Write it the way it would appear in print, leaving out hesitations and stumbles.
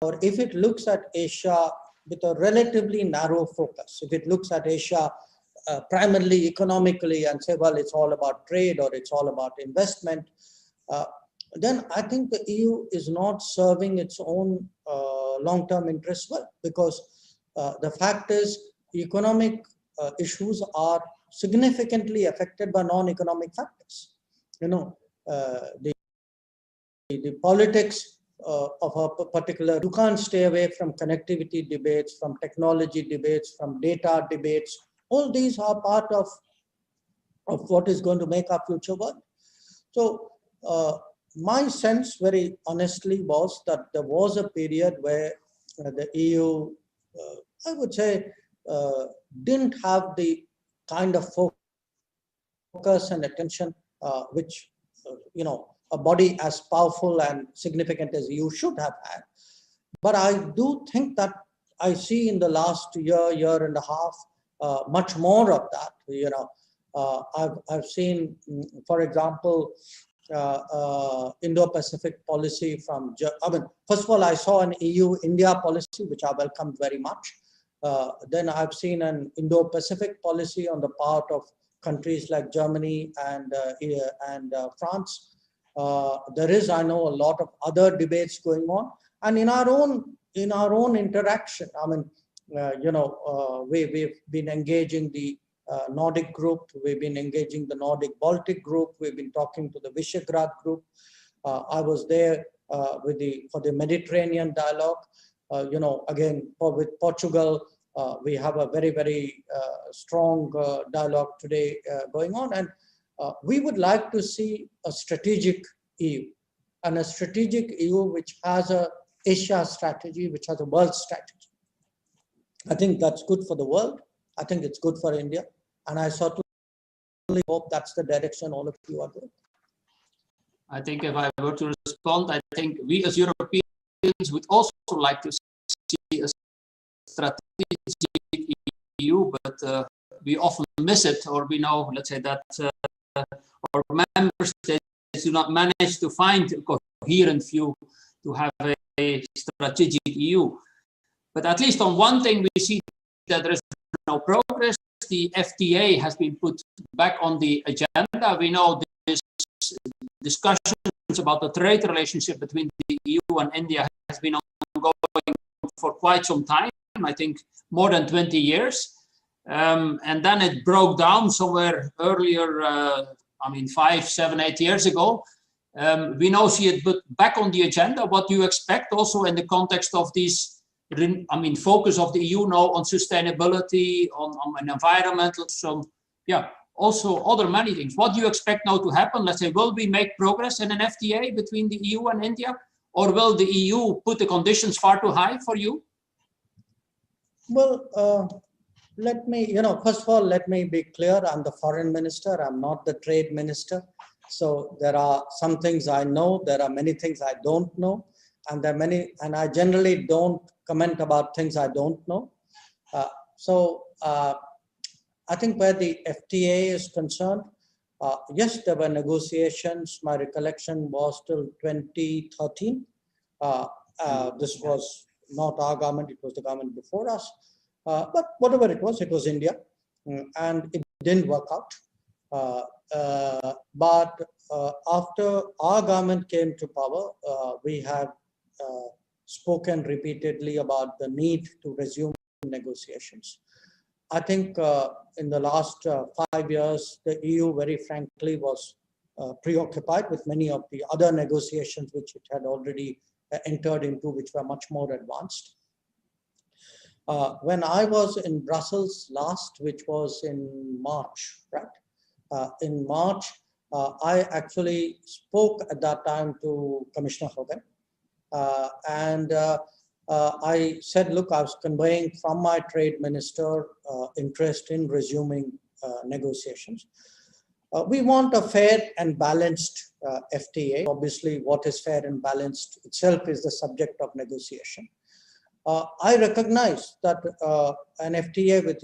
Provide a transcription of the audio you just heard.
or if it looks at Asia with a relatively narrow focus, if it looks at Asia primarily economically and say, well, it's all about trade or it's all about investment, then I think the EU is not serving its own long-term interests well, because the fact is economic issues are significantly affected by non-economic factors. You know, the politics of a particular, you can't stay away from connectivity debates, from technology debates, from data debates. All these are part of what is going to make our future world. So my sense, very honestly, was that there was a period where the EU, I would say, didn't have the kind of focus and attention which, you know, a body as powerful and significant as EU should have had. But I do think that I see in the last year and a half, much more of that. You know, I've seen, for example, Indo-Pacific policy from, I mean, first of all, I saw an EU-India policy, which I welcomed very much. Then I've seen an Indo-Pacific policy on the part of countries like Germany and France. There is, I know, a lot of other debates going on, and in our own interaction, I mean, you know, we've been engaging the Nordic group, we've been engaging the Nordic Baltic group, we've been talking to the Visegrad group. I was there for the Mediterranean dialogue. You know, again, with Portugal, we have a very strong dialogue today going on, and we would like to see a strategic EU, and a strategic EU which has a Asia strategy, which has a world strategy. I think that's good for the world. I think it's good for India, and I certainly hope that's the direction all of you are going. I think if I were to respond, I think we as Europeans would also like to see a strategic EU, but we often miss it, or we know, let's say, that our member states do not manage to find a coherent view to have a strategic EU. But at least on one thing we see that there is no progress. The FTA has been put back on the agenda. We know this discussions about the trade relationship between the EU and India has been ongoing for quite some time, I think more than 20 years. And then it broke down somewhere earlier, I mean, 5, 7, 8 years ago. We now see it back on the agenda. What do you expect also in the context of these, I mean, focus of the EU now on sustainability, on environmental, so yeah, also other many things. What do you expect now to happen? Let's say, will we make progress in an FTA between the EU and India? Or will the EU put the conditions far too high for you? Well, let me, you know, first of all, let me be clear. I'm the foreign minister. I'm not the trade minister. So there are some things I know. There are many things I don't know. And there are many, and I generally don't comment about things I don't know. I think where the FTA is concerned, yes, there were negotiations. My recollection was till 2013. This was not our government, it was the government before us. But whatever it was India, and it didn't work out. But after our government came to power, we have spoken repeatedly about the need to resume negotiations. I think in the last 5 years, the EU very frankly was preoccupied with many of the other negotiations which it had already entered into, which were much more advanced. When I was in Brussels last, which was in March, right? In March, I actually spoke at that time to Commissioner Hogan. I said, look, I was conveying from my trade minister interest in resuming negotiations. We want a fair and balanced FTA. Obviously, what is fair and balanced itself is the subject of negotiation. I recognize that an FTA with